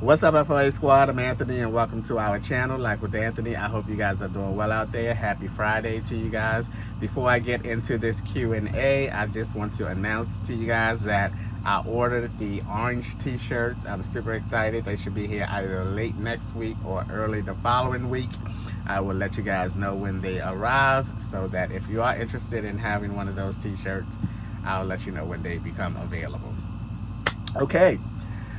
What's up, FLA Squad? I'm Anthony, and welcome to our channel, Life with Anthony. I hope you guys are doing well out there. Happy Friday to you guys. Before I get into this Q&A, I just want to announce to you guys that I ordered the orange t-shirts. I'm super excited. They should be here either late next week or early the following week. I will let you guys know when they arrive, so that if you are interested in having one of those t-shirts, I'll let you know when they become available. Okay.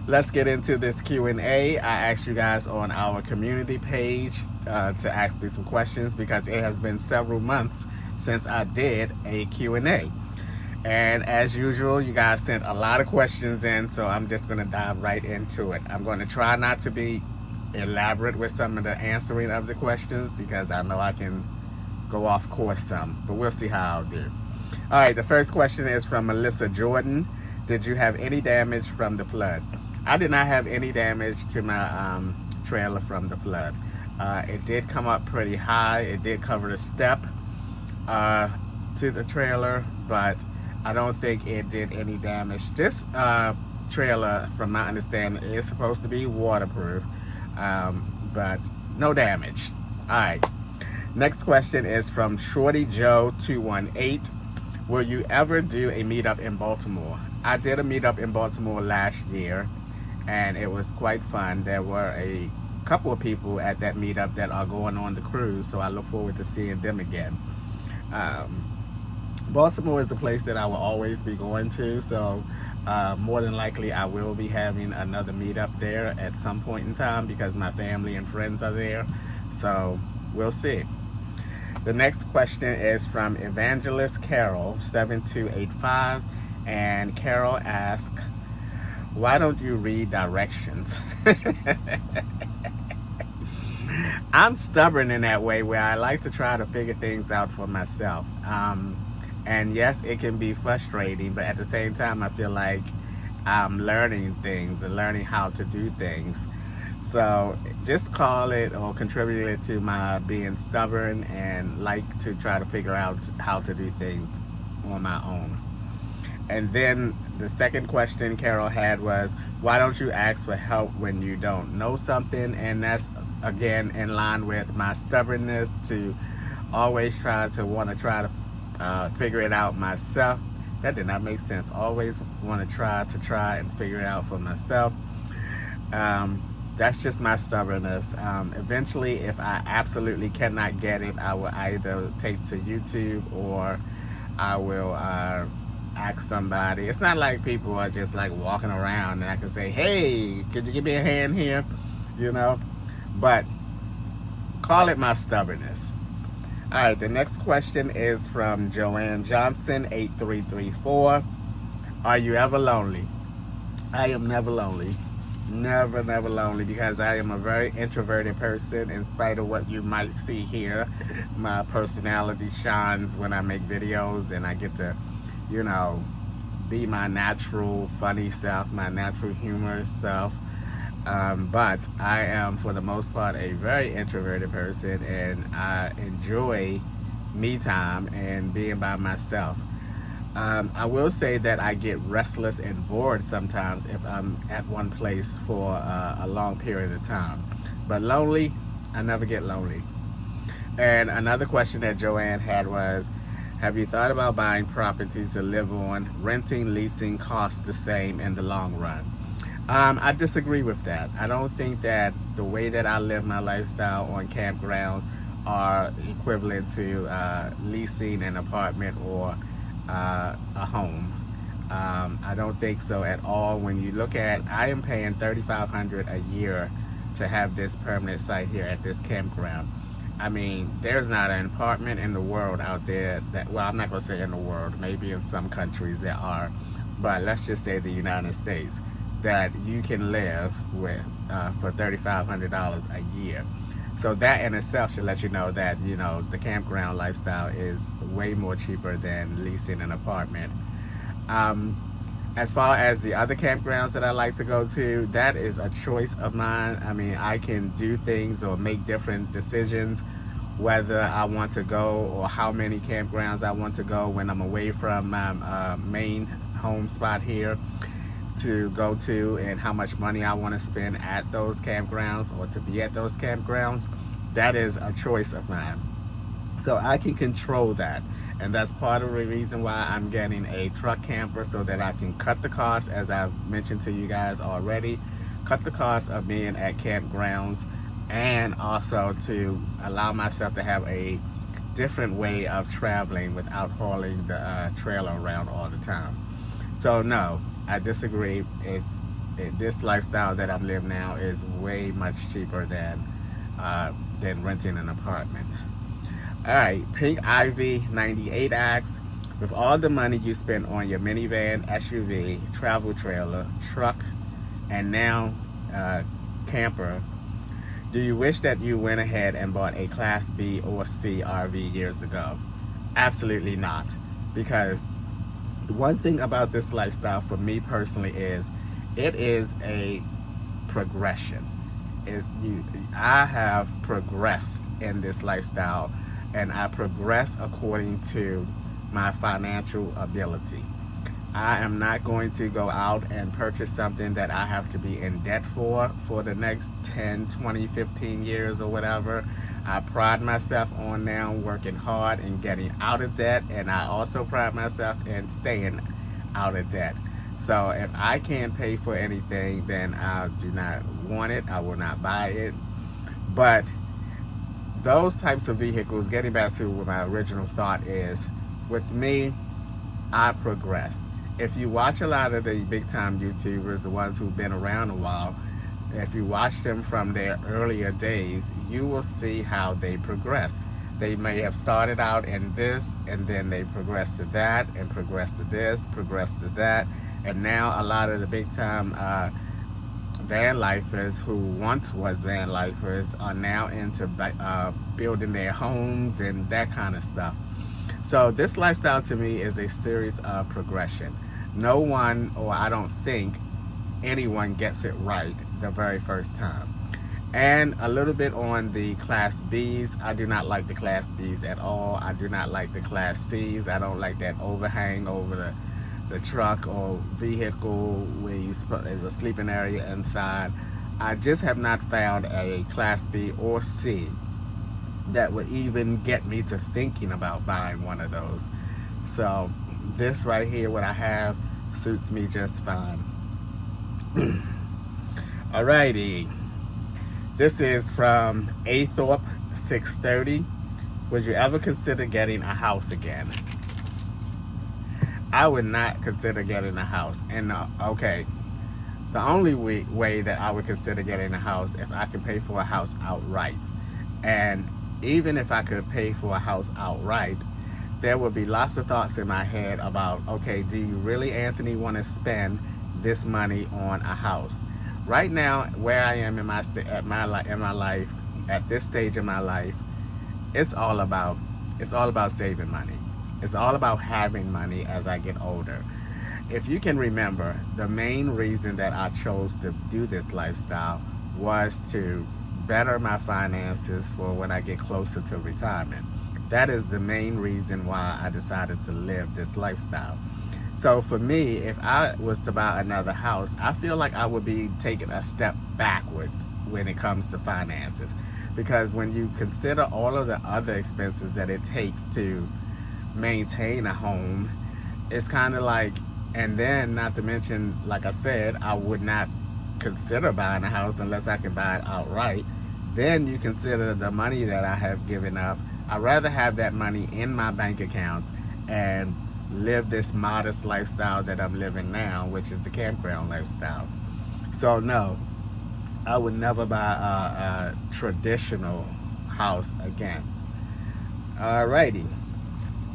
Let's get into this Q&A. I asked you guys on our community page to ask me some questions because it has been several months since I did a Q&A. And as usual, you guys sent a lot of questions in, so I'm just going to dive right into it. I'm going to try not to be elaborate with some of the answering of the questions because I know I can go off course some, but we'll see how I'll do. All right, the first question is from Melissa Jordan. Did you have any damage from the flood? I did not have any damage to my trailer from the flood. It did come up pretty high. It did cover the step to the trailer, but I don't think it did any damage. This trailer, from my understanding, is supposed to be waterproof, but no damage. All right. Next question is from Shorty Joe 218. Will you ever do a meetup in Baltimore? I did a meetup in Baltimore last year, and it was quite fun. There were a couple of people at that meetup that are going on the cruise, so I look forward to seeing them again. Baltimore is the place that I will always be going to, so more than likely I will be having another meetup there at some point in time because my family and friends are there, so we'll see. The next question is from Evangelist Carol 7285, and Carol asks, why don't you read directions? I'm stubborn in that way where I like to try to figure things out for myself. And yes, it can be frustrating, but at the same time, I feel like I'm learning things and learning how to do things. So just call it or contribute it to my being stubborn and like to try to figure out how to do things on my own. And then the second question Carol had was, why don't you ask for help when you don't know something? And that's, again, in line with my stubbornness to always try to figure it out myself. That did not make sense. Always want to try and figure it out for myself. That's just my stubbornness. Eventually, if I absolutely cannot get it, I will either take to YouTube or I will ask somebody. It's not like people are just like walking around and I can say, hey, could you give me a hand here? You know, but call it my stubbornness. All right, the next question is from Joanne Johnson 8334. Are you ever lonely? I am never lonely. Never lonely, because I am a very introverted person. In spite of what you might see here, my personality shines when I make videos and I get to, you know, be my natural funny self, my natural humorous self. But I am, for the most part, a very introverted person, and I enjoy me time and being by myself. I will say that I get restless and bored sometimes if I'm at one place for a long period of time. But lonely, I never get lonely. And another question that Joanne had was, have you thought about buying property to live on? Renting, leasing costs the same in the long run. I disagree with that. I don't think that the way that I live my lifestyle on campgrounds are equivalent to leasing an apartment or a home. I don't think so at all. When you look at, I am paying $3,500 a year to have this permanent site here at this campground. I mean, there's not an apartment in the world out there that, well, I'm not going to say in the world, maybe in some countries there are, but let's just say the United States, that you can live with for $3,500 a year. So that in itself should let you know that, you know, the campground lifestyle is way more cheaper than leasing an apartment. As far as the other campgrounds that I like to go to, that is a choice of mine. I mean, I can do things or make different decisions whether I want to go or how many campgrounds I want to go when I'm away from my main home spot here. to go to and how much money I want to spend at those campgrounds or to be at those campgrounds, that is a choice of mine. So I can control that. And that's part of the reason why I'm getting a truck camper, so that I can cut the cost, as I've mentioned to you guys already, cut the cost of being at campgrounds, and also to allow myself to have a different way of traveling without hauling the trailer around all the time. So no, I disagree. This lifestyle that I'm living now is way much cheaper than renting an apartment. All right, Pink Ivy 98 asks, with all the money you spent on your minivan, SUV, travel trailer, truck, and now camper, do you wish that you went ahead and bought a Class B or C RV years ago? Absolutely not. Because the one thing about this lifestyle for me personally is it is a progression. I have progressed in this lifestyle, and I progress according to my financial ability. I am not going to go out and purchase something that I have to be in debt for the next 10, 20, 15 years or whatever. I pride myself on now working hard and getting out of debt, and I also pride myself in staying out of debt. So if I can't pay for anything, then I do not want it. I will not buy it. But those types of vehicles, getting back to what my original thought is, with me, I progress. If you watch a lot of the big time YouTubers, the ones who've been around a while, if you watch them from their earlier days, you will see how they progress. They may have started out in this, and then they progressed to that, and progressed to this, progressed to that, and now a lot of the big time van lifers who once was van lifers are now into building their homes and that kind of stuff. So this lifestyle to me is a series of progression. No one, or I don't think anyone, gets it right the very first time. And a little bit on the Class Bs. I do not like the Class Bs at all. I do not like the Class Cs. I don't like that overhang over the truck or vehicle where there's a sleeping area inside. I just have not found a Class B or C that would even get me to thinking about buying one of those. So this right here, what I have, suits me just fine. Alrighty, this is from Athorpe 630. Would you ever consider getting a house again? I would not consider getting a house. And okay, the only way that I would consider getting a house, if I can pay for a house outright. And even if I could pay for a house outright, there would be lots of thoughts in my head about, okay, do you really, Anthony, want to spend this money on a house? Right now, where I am in my life, at this stage of my life, it's all about saving money. It's all about having money as I get older. If you can remember, the main reason that I chose to do this lifestyle was to better my finances for when I get closer to retirement. That is the main reason why I decided to live this lifestyle. So for me, if I was to buy another house, I feel like I would be taking a step backwards when it comes to finances. Because when you consider all of the other expenses that it takes to maintain a home, it's kind of like, and then not to mention, like I said, I would not consider buying a house unless I can buy it outright. Then you consider the money that I have given up. I'd rather have that money in my bank account and live this modest lifestyle that I'm living now, which is the campground lifestyle. So no, I would never buy a traditional house again. Alrighty.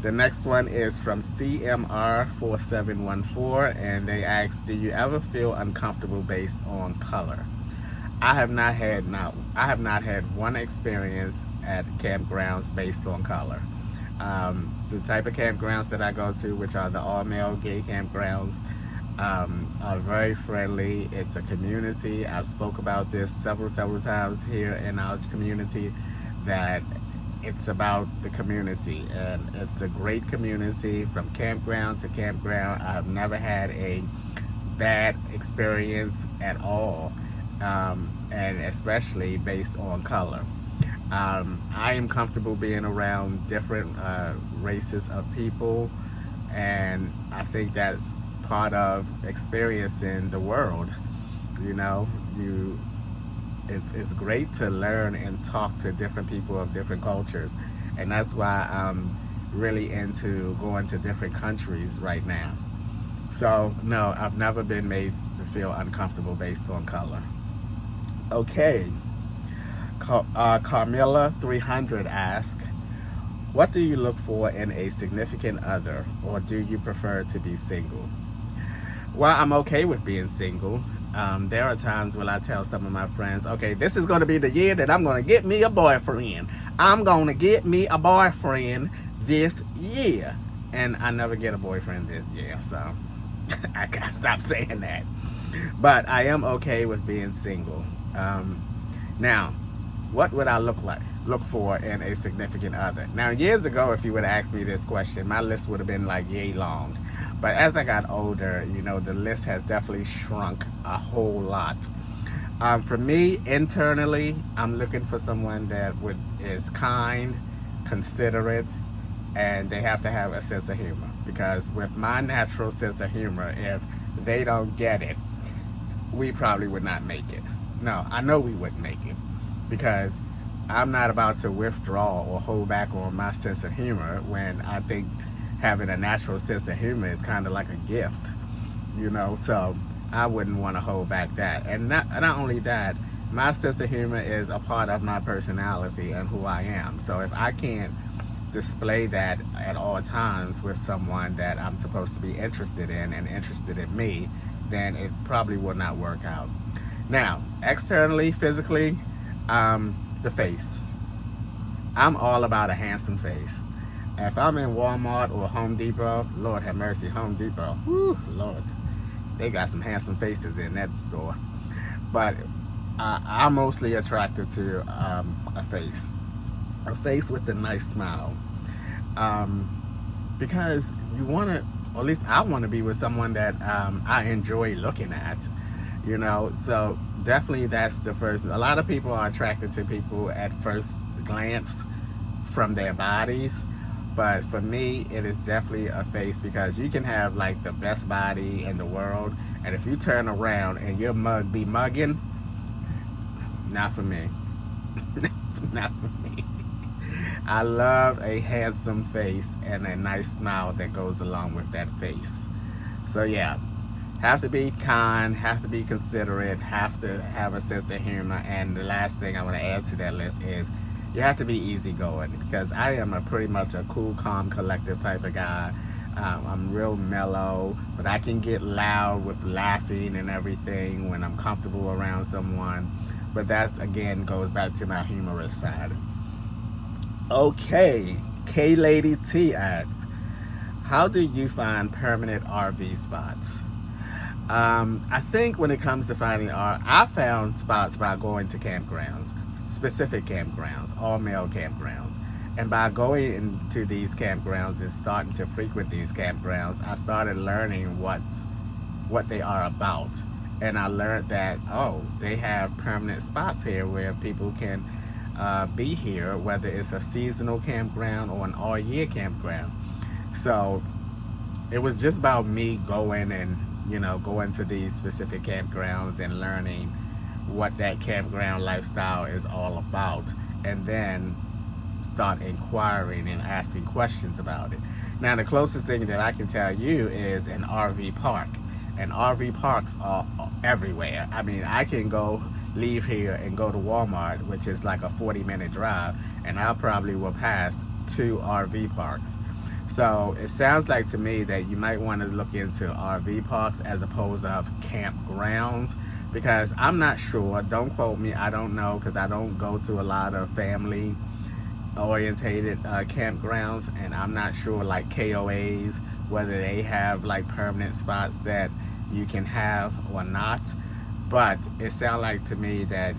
The next one is from CMR4714, and they ask, do you ever feel uncomfortable based on color? I have not had one experience at campgrounds based on color. The type of campgrounds that I go to, which are the all-male gay campgrounds, are very friendly. It's a community. I've spoke about this several times here in our community, that it's about the community, and it's a great community from campground to campground. I've never had a bad experience at all, and especially based on color. I am comfortable being around different races of people, and I think that's part of experiencing the world. You know, you it's great to learn and talk to different people of different cultures, and that's why I'm really into going to different countries right now. So no, I've never been made to feel uncomfortable based on color. Okay, Carmilla 300 asks, what do you look for in a significant other, or do you prefer to be single? Well, I'm okay with being single. There are times when I tell some of my friends, okay, this is going to be the year that I'm going to get me a boyfriend. I'm going to get me a boyfriend this year. And I never get a boyfriend this year, so I gotta stop saying that. But I am okay with being single. Now, what would I look for in a significant other? Now, years ago, if you would ask me this question, my list would have been like yay long. But as I got older, you know, the list has definitely shrunk a whole lot. For me, internally, I'm looking for someone that is kind, considerate, and they have to have a sense of humor. Because with my natural sense of humor, if they don't get it, we probably would not make it. No, I know we wouldn't make it, because I'm not about to withdraw or hold back on my sense of humor when I think having a natural sense of humor is kind of like a gift, you know. So I wouldn't want to hold back that. And not only that, my sense of humor is a part of my personality and who I am. So if I can't display that at all times with someone that I'm supposed to be interested in and interested in me, then it probably will not work out. Now, externally, physically, the face. I'm all about a handsome face. If I'm in Walmart or Home Depot, Lord have mercy, Home Depot, whew, Lord, they got some handsome faces in that store. But I'm mostly attracted to a face with a nice smile. Because you want to, or at least I want to be with someone that I enjoy looking at, you know. So definitely that's the first. A lot of people are attracted to people at first glance from their bodies, but for me it is definitely a face, because you can have like the best body in the world, and if you turn around and your mug be mugging, not for me. Not for me. I love a handsome face and a nice smile that goes along with that face. So yeah, have to be kind, have to be considerate, have to have a sense of humor, and the last thing I want to add to that list is you have to be easygoing, because I am pretty much a cool, calm, collective type of guy. I'm real mellow, but I can get loud with laughing and everything when I'm comfortable around someone. But that, again, goes back to my humorous side. Okay, K-Lady T asks, how do you find permanent RV spots? I think when it comes to finding I found spots by going to campgrounds, specific campgrounds, all male campgrounds. And by going into these campgrounds and starting to frequent these campgrounds, I started learning what they are about. And I learned that, oh, they have permanent spots here where people can be here, whether it's a seasonal campground or an all-year campground. So it was just about me going and, you know, going to these specific campgrounds and learning what that campground lifestyle is all about, and then start inquiring and asking questions about it. Now, the closest thing that I can tell you is an RV park. And RV parks are everywhere. I mean, I can leave here and go to Walmart, which is like a 40-minute drive, and I probably will pass 2 RV parks. So it sounds like to me that you might want to look into RV parks as opposed to campgrounds, because I'm not sure. Don't quote me. I don't know, because I don't go to a lot of family orientated campgrounds, and I'm not sure, like KOAs, whether they have like permanent spots that you can have or not. But it sounds like to me that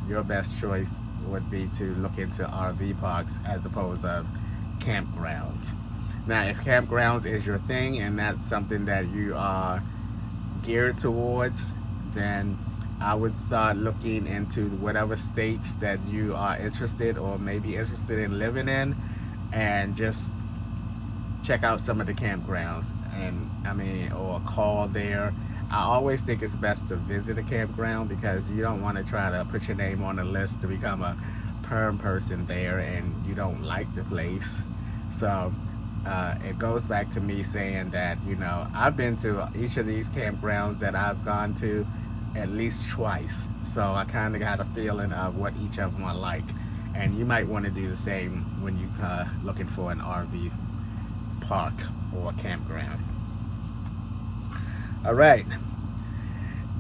your best choice would be to look into RV parks as opposed to campgrounds. Now, if campgrounds is your thing and that's something that you are geared towards, then I would start looking into whatever states that you are interested or maybe interested in living in, and just check out some of the campgrounds, and or call there. I always think it's best to visit a campground, because you don't want to try to put your name on a list to become a perm person there and you don't like the place. So it goes back to me saying that, I've been to each of these campgrounds that I've gone to at least twice, so I kind of got a feeling of what each of them are like, and you might want to do the same when you looking for an RV park or campground. All right,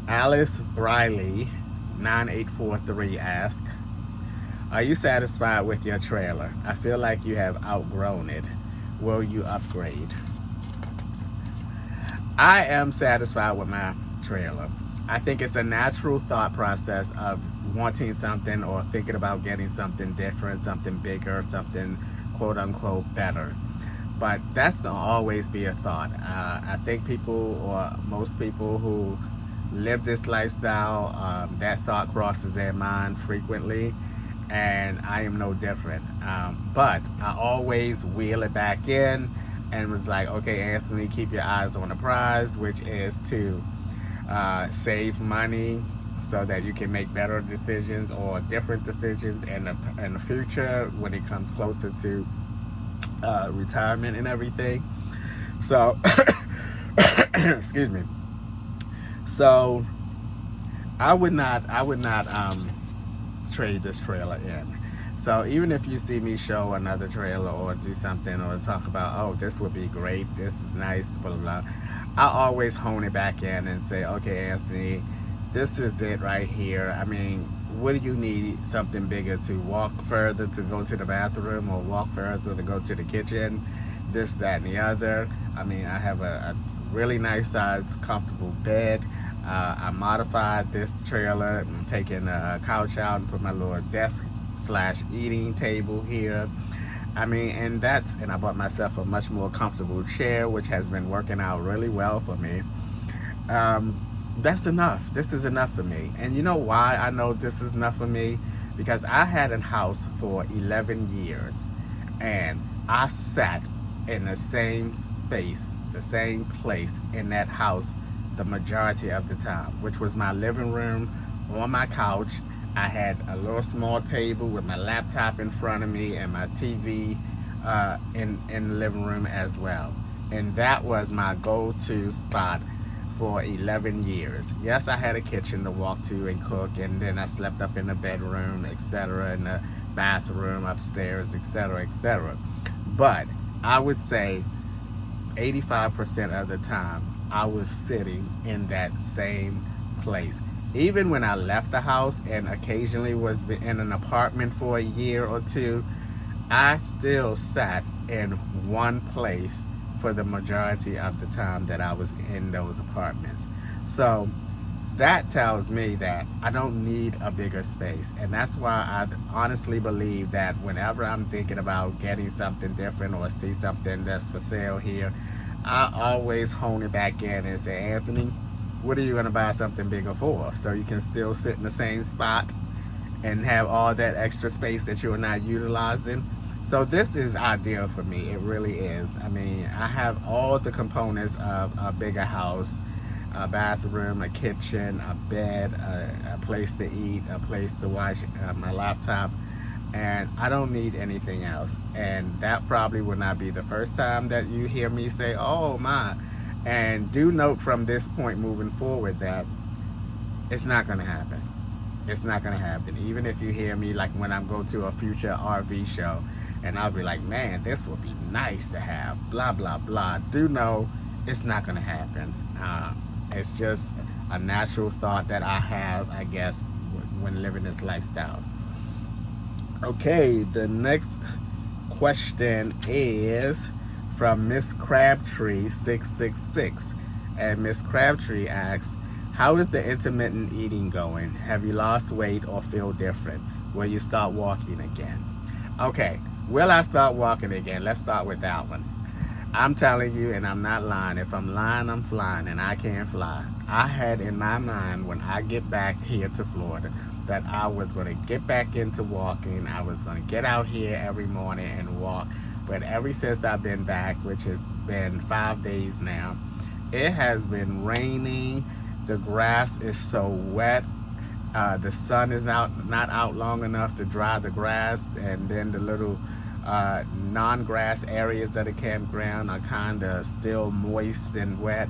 Alice Briley 9843 asks, are you satisfied with your trailer? I feel like you have outgrown it. Will you upgrade? I am satisfied with my trailer. I think it's a natural thought process of wanting something or thinking about getting something different, something bigger, something quote unquote better. But that's going to always be a thought. I think people, or most people who live this lifestyle, that thought crosses their mind frequently, and I am no different. But I always wheel it back in and was like, okay, Anthony, keep your eyes on the prize, which is to save money so that you can make better decisions or different decisions in the future when it comes closer to retirement and everything. So excuse me. So I would not trade this trailer in. So even if you see me show another trailer or do something or talk about, oh, this would be great, this is nice, blah blah blah, I always hone it back in and say, okay, Anthony, this is it right here. What do you need? Something bigger to walk further to go to the bathroom, or walk further to go to the kitchen, this, that, and the other. I have a really nice sized comfortable bed. I modified this trailer and taking a couch out and put my little desk / eating table here. And I bought myself a much more comfortable chair, which has been working out really well for me. That's enough. This is enough for me. And you know why I know this is enough for me? Because I had a house for 11 years, and I sat in the same space, the same place in that house the majority of the time, which was my living room. On my couch, I had a little small table with my laptop in front of me and my TV in the living room as well. And that was my go-to spot for 11 years. Yes, I had a kitchen to walk to and cook, and then I slept up in the bedroom, etc., in the bathroom upstairs, etc., etc. But I would say 85% of the time I was sitting in that same place. Even when I left the house and occasionally was in an apartment for a year or two, I still sat in one place for the majority of the time that I was in those apartments. So that tells me that I don't need a bigger space. And that's why I honestly believe that whenever I'm thinking about getting something different or see something that's for sale here, I always hone it back in and say, Anthony, what are you going to buy something bigger for? So you can still sit in the same spot and have all that extra space that you're not utilizing. So this is ideal for me. It really is. I have all the components of a bigger house: a bathroom, a kitchen, a bed, a place to eat, a place to watch my laptop, and I don't need anything else. And that probably will not be the first time that you hear me say, oh my. And do note from this point moving forward that it's not going to happen. It's not going to happen. Even if you hear me, like when I go to a future RV show, and I'll be like, man, this would be nice to have, blah, blah, blah. Do know it's not going to happen. It's just a natural thought that I have, I guess, when living this lifestyle. Okay, the next question is from Miss Crabtree 666. And Miss Crabtree asks, how is the intermittent eating going? Have you lost weight or feel different? Will you start walking again? Okay, will I start walking again? Let's start with that one. I'm telling you, and I'm not lying. If I'm lying, I'm flying, and I can't fly. I had in my mind when I get back here to Florida that I was going to get back into walking. I was going to get out here every morning and walk. But ever since I've been back, which has been 5 days now, it has been raining. The grass is so wet. The sun is not out long enough to dry the grass, and then the little non-grass areas of the campground are kind of still moist and wet,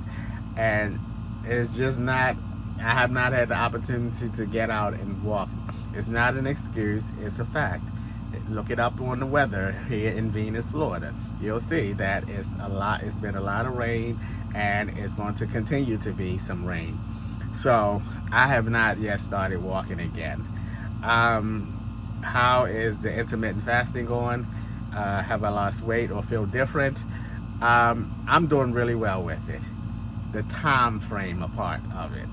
and it's just not, I have not had the opportunity to get out and walk. It's not an excuse, it's a fact. Look it up on the weather here in Venus, Florida. You'll see that it's been a lot of rain, and it's going to continue to be some rain. So I have not yet started walking again. How is the intermittent fasting going? Have I lost weight or feel different? I'm doing really well with it. The time frame part of it,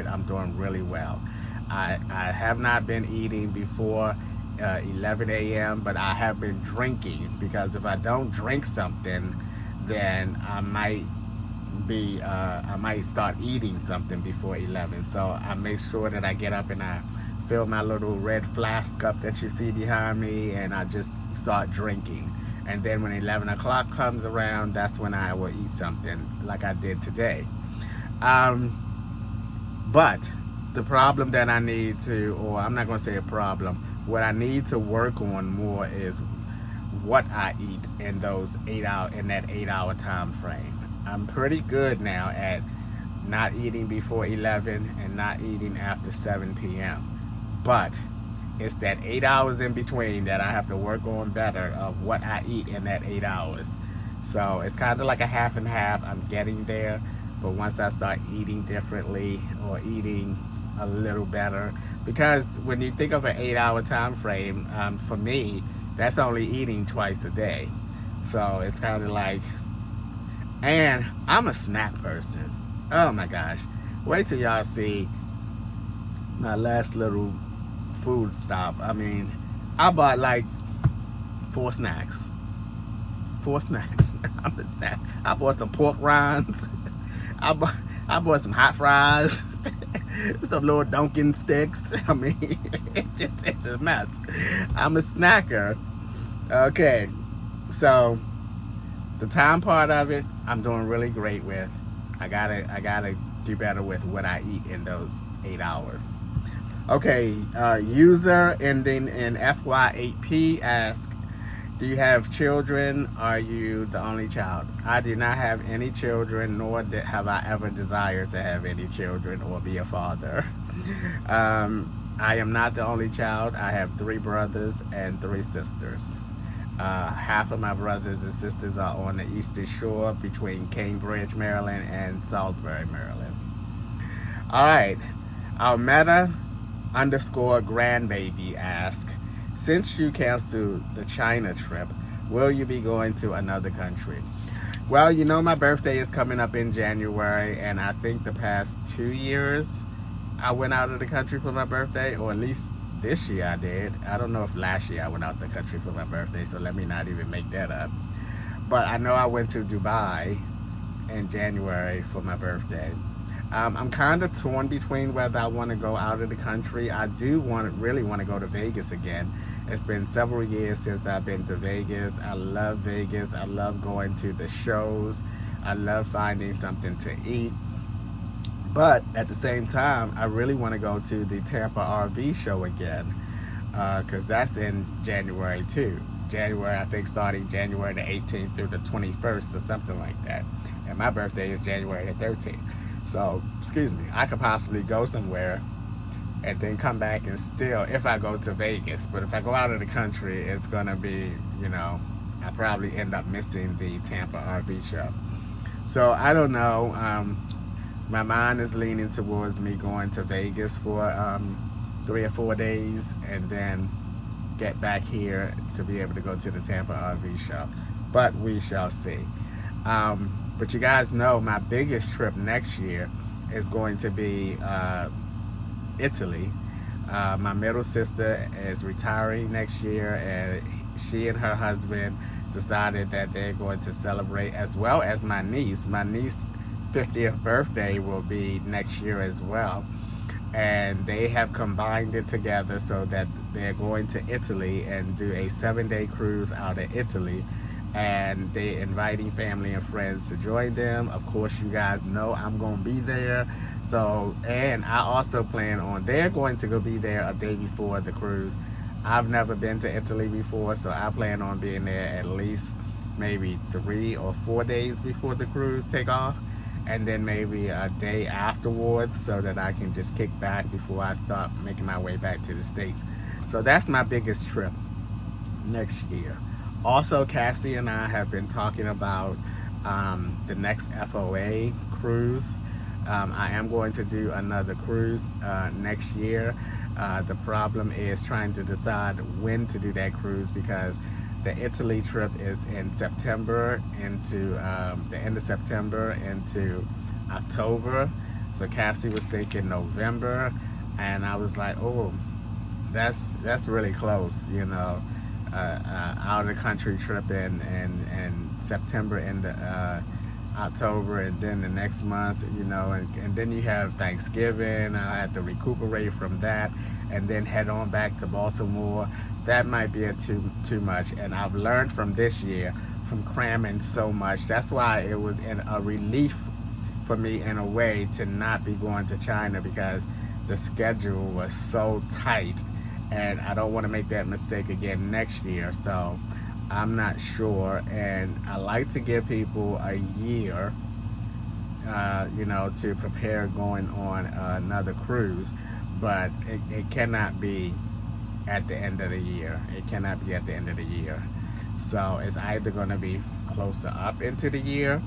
I'm doing really well. I have not been eating before 11 a.m., but I have been drinking, because if I don't drink something, then I might start eating something before 11. So I make sure that I get up and I fill my little red flask up that you see behind me, and I just start drinking. And then when 11 o'clock comes around, that's when I will eat something like I did today. But the problem that I need to, or I'm not going to say a problem, what I need to work on more is what I eat in that 8-hour time frame. I'm pretty good now at not eating before 11 and not eating after 7 p.m. But it's that 8 hours in between that I have to work on better of what I eat in that 8 hours. So it's kind of like a half and half. I'm getting there, but once I start eating differently or eating a little better, because when you think of an 8-hour time frame, for me, that's only eating twice a day. So it's kind of like, and I'm a snack person. Oh my gosh. Wait till y'all see my last little food stop. I mean, I bought like 4 snacks. 4 snacks. I'm a snack. I bought some pork rinds. I bought some hot fries. Some little Dunkin' sticks. I mean, it's a mess. I'm a snacker. Okay, so the time part of it, I'm doing really great with. I gotta do better with what I eat in those 8 hours. Okay, user ending in FY8P asks, do you have children? Are you the only child? I do not have any children, nor have I ever desired to have any children or be a father. I am not the only child. I have 3 brothers and 3 sisters. Half of my brothers and sisters are on the Eastern Shore between Cambridge, Maryland and Salisbury, Maryland. All right, Almeda _grandbaby asks, since you canceled the China trip, will you be going to another country? Well, you know my birthday is coming up in January, and I think the past 2 years I went out of the country for my birthday, or at least this year I did. I don't know if last year I went out of the country for my birthday, so let me not even make that up. But I know I went to Dubai in January for my birthday. I'm kind of torn between whether I want to go out of the country. I do really want to go to Vegas again. It's been several years since I've been to Vegas. I love Vegas. I love going to the shows. I love finding something to eat. But at the same time, I really want to go to the Tampa RV show again, because that's in January too. January, I think, starting January the 18th through the 21st or something like that. And my birthday is January the 13th. So, excuse me, I could possibly go somewhere and then come back and still, if I go to Vegas. But if I go out of the country, it's going to be, I probably end up missing the Tampa RV show. So, I don't know. My mind is leaning towards me going to Vegas for 3 or 4 days and then get back here to be able to go to the Tampa RV show. But we shall see. But you guys know my biggest trip next year is going to be Italy. My middle sister is retiring next year, and she and her husband decided that they're going to celebrate, as well as my niece. My niece's 50th birthday will be next year as well. And they have combined it together so that they're going to Italy and do a 7-day cruise out of Italy. And they're inviting family and friends to join them. Of course, you guys know I'm going to be there. So, and I also plan on, they're going to go be there a day before the cruise. I've never been to Italy before, so I plan on being there at least maybe 3 or 4 days before the cruise take off, and then maybe a day afterwards so that I can just kick back before I start making my way back to the States. So that's my biggest trip next year. Also, Cassie and I have been talking about the next FOA cruise. I am going to do another cruise next year. The problem is trying to decide when to do that cruise, because the Italy trip is in September into the end of September into October. So Cassie was thinking November, and I was like, oh, that's really close, you know, out of the country trip in September into October, and then the next month, you know, and then you have Thanksgiving. I have to recuperate from that and then head on back to Baltimore. That might be too much, and I've learned from this year from cramming so much. That's why it was a relief for me in a way to not be going to China, because the schedule was so tight, and I don't want to make that mistake again next year. So I'm not sure, and I like to give people a year, you know, to prepare going on another cruise, but it cannot be at the end of the year. It cannot be at the end of the year. So it's either going to be closer up into the year,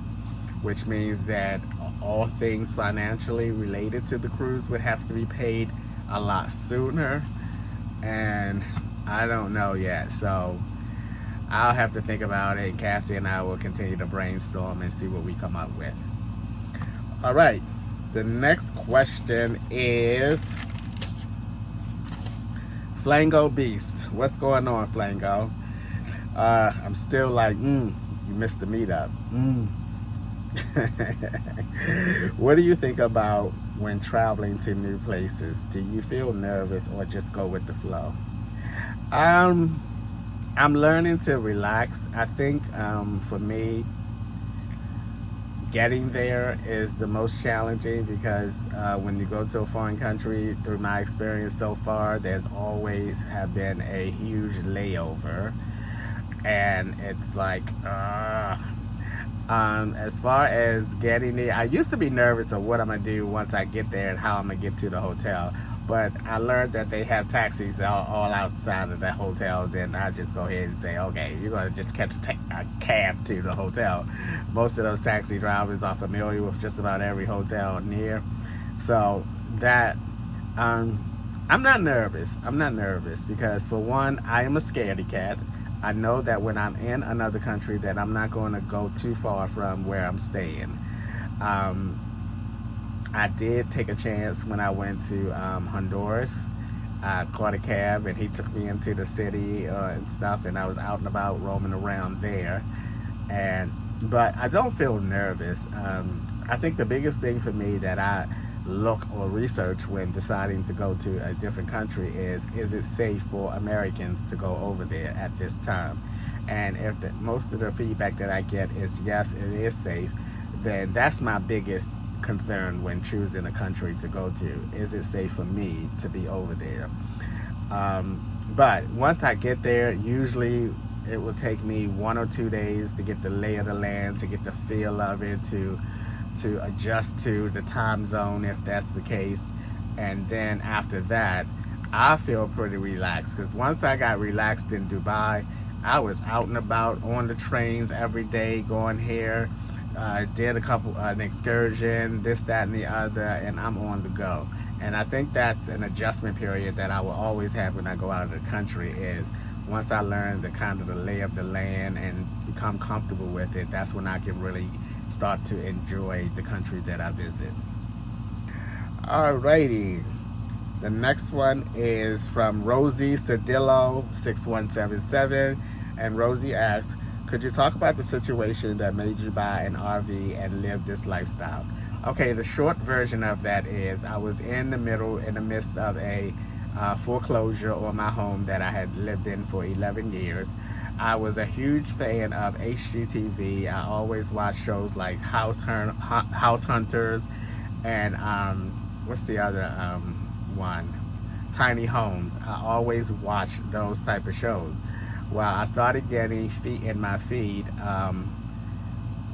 which means that all things financially related to the cruise would have to be paid a lot sooner, and I don't know yet. So I'll have to think about it, and Cassie and I will continue to brainstorm and see what we come up with. All right, the next question is Flango Beast. What's going on, Flango? I'm still like, you missed the meetup. What do you think about when traveling to new places? Do you feel nervous or just go with the flow? I'm learning to relax. I think for me, getting there is the most challenging, because when you go to a foreign country, through my experience so far, there's always have been a huge layover, and it's like as far as getting there, I used to be nervous of what I'm gonna do once I get there and how I'm gonna get to the hotel. But I learned that they have taxis all outside of the hotels, and I just go ahead and say, okay, you're going to just catch a cab to the hotel. Most of those taxi drivers are familiar with just about every hotel near. So that, I'm not nervous. I'm not nervous because, for one, I am a scaredy cat. I know that when I'm in another country that I'm not going to go too far from where I'm staying. I did take a chance when I went to Honduras. I caught a cab and he took me into the city and stuff, and I was out and about roaming around there. But I don't feel nervous. I think the biggest thing for me that I look or research when deciding to go to a different country is it safe for Americans to go over there at this time? And if most of the feedback that I get is yes, it is safe, then that's my biggest concern when choosing a country to go to. Is it safe for me to be over there? But once I get there, usually it will take me 1 or 2 days to get the lay of the land, to get the feel of it, to adjust to the time zone if that's the case. And then after that, I feel pretty relaxed, because once I got relaxed in Dubai, I was out and about on the trains every day, going here, did an excursion, this, that, and the other, and I'm on the go. And I think that's an adjustment period that I will always have when I go out of the country, is once I learn the kind of the lay of the land and become comfortable with it, that's when I can really start to enjoy the country that I visit. Alrighty, the next one is from Rosie Cedillo 6177, and Rosie asks, Could you talk about the situation that made you buy an RV and live this lifestyle? Okay, the short version of that is I was in the midst of a foreclosure on my home that I had lived in for 11 years. I was a huge fan of HGTV. I always watched shows like House Hunters and what's the other one? Tiny Homes. I always watched those type of shows. Well, I started getting in my feed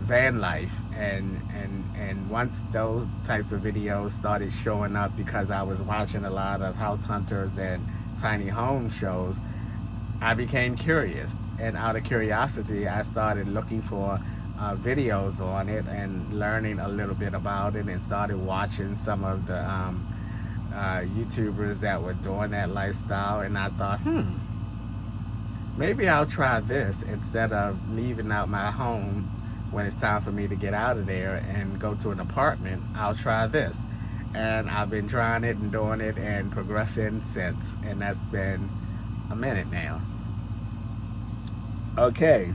van life, and once those types of videos started showing up, because I was watching a lot of House Hunters and Tiny Home shows, I became curious, and out of curiosity I started looking for videos on it and learning a little bit about it, and started watching some of the YouTubers that were doing that lifestyle, and I thought, maybe I'll try this instead of leaving out my home when it's time for me to get out of there and go to an apartment. I'll try this. And I've been trying it and doing it and progressing since. And that's been a minute now. Okay.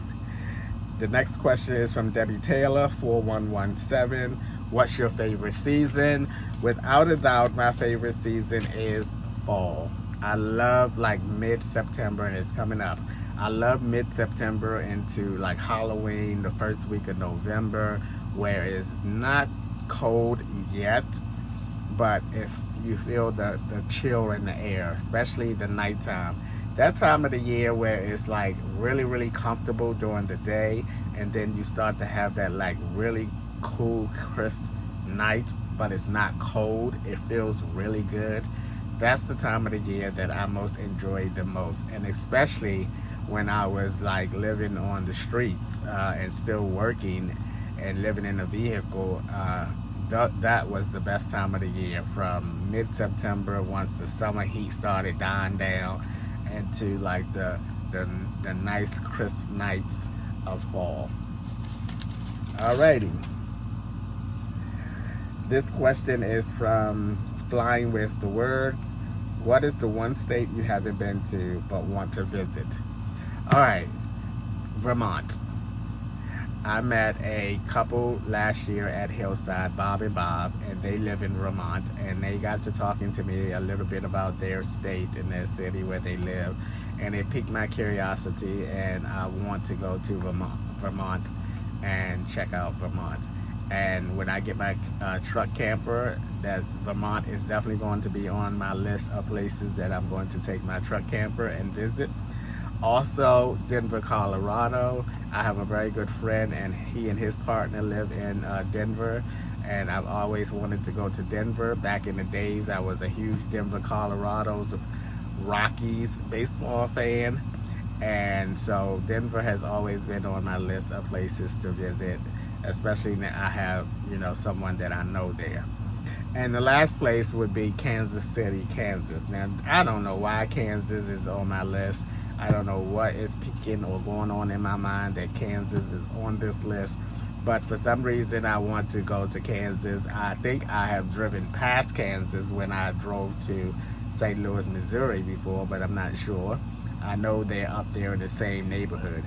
The next question is from Debbie Taylor, 4117. What's your favorite season? Without a doubt, my favorite season is fall. I love like mid-September, and it's coming up. I love mid-September into like Halloween, the first week of November, where it's not cold yet, but if you feel the chill in the air, especially the nighttime. That time of the year where it's like really, really comfortable during the day, and then you start to have that like really cool, crisp night, but it's not cold. It feels really good. That's the time of the year that I most enjoyed the most, and especially when I was like living on the streets and still working and living in a vehicle. That was the best time of the year, from mid-September, once the summer heat started dying down, into like the nice crisp nights of fall. Alrighty. This question is from Flying with the Words. What is the one state you haven't been to but want to visit? Alright, Vermont. I met a couple last year at Hillside, Bob and Bob, and they live in Vermont, and they got to talking to me a little bit about their state and their city where they live, and it piqued my curiosity, and I want to go to Vermont and check out Vermont. And when I get my truck camper, that Vermont is definitely going to be on my list of places that I'm going to take my truck camper and visit. Also, Denver, Colorado. I have a very good friend, and he and his partner live in Denver, and I've always wanted to go to Denver. Back in the days, I was a huge Denver, Colorado's Rockies baseball fan, and so Denver has always been on my list of places to visit, especially now I have, someone that I know there. And the last place would be Kansas City, Kansas. Now, I don't know why Kansas is on my list. I don't know what is peaking or going on in my mind that Kansas is on this list, but for some reason I want to go to Kansas. I think I have driven past Kansas when I drove to St. Louis, Missouri before, but I'm not sure. I know they're up there in the same neighborhood.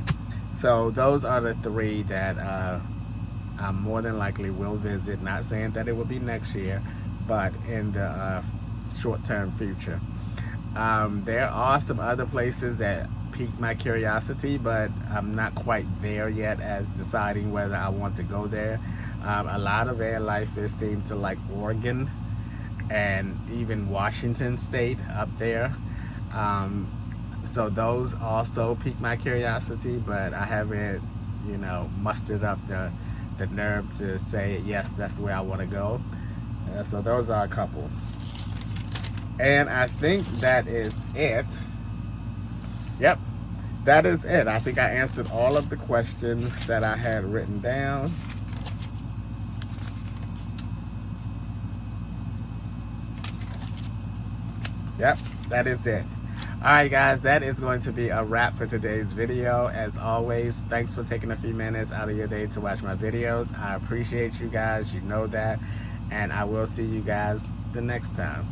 So those are the three that I more than likely will visit. Not saying that it will be next year, but in the short-term future. There are some other places that pique my curiosity, but I'm not quite there yet as deciding whether I want to go there. A lot of van lifers seem to like Oregon and even Washington State up there. So those also pique my curiosity, but I haven't, mustered up the nerve to say, yes, that's where I want to go. So those are a couple. And I think that is it. Yep, that is it. I think I answered all of the questions that I had written down. Yep, that is it. Alright guys, that is going to be a wrap for today's video. As always, thanks for taking a few minutes out of your day to watch my videos. I appreciate you guys, you know that. And I will see you guys the next time.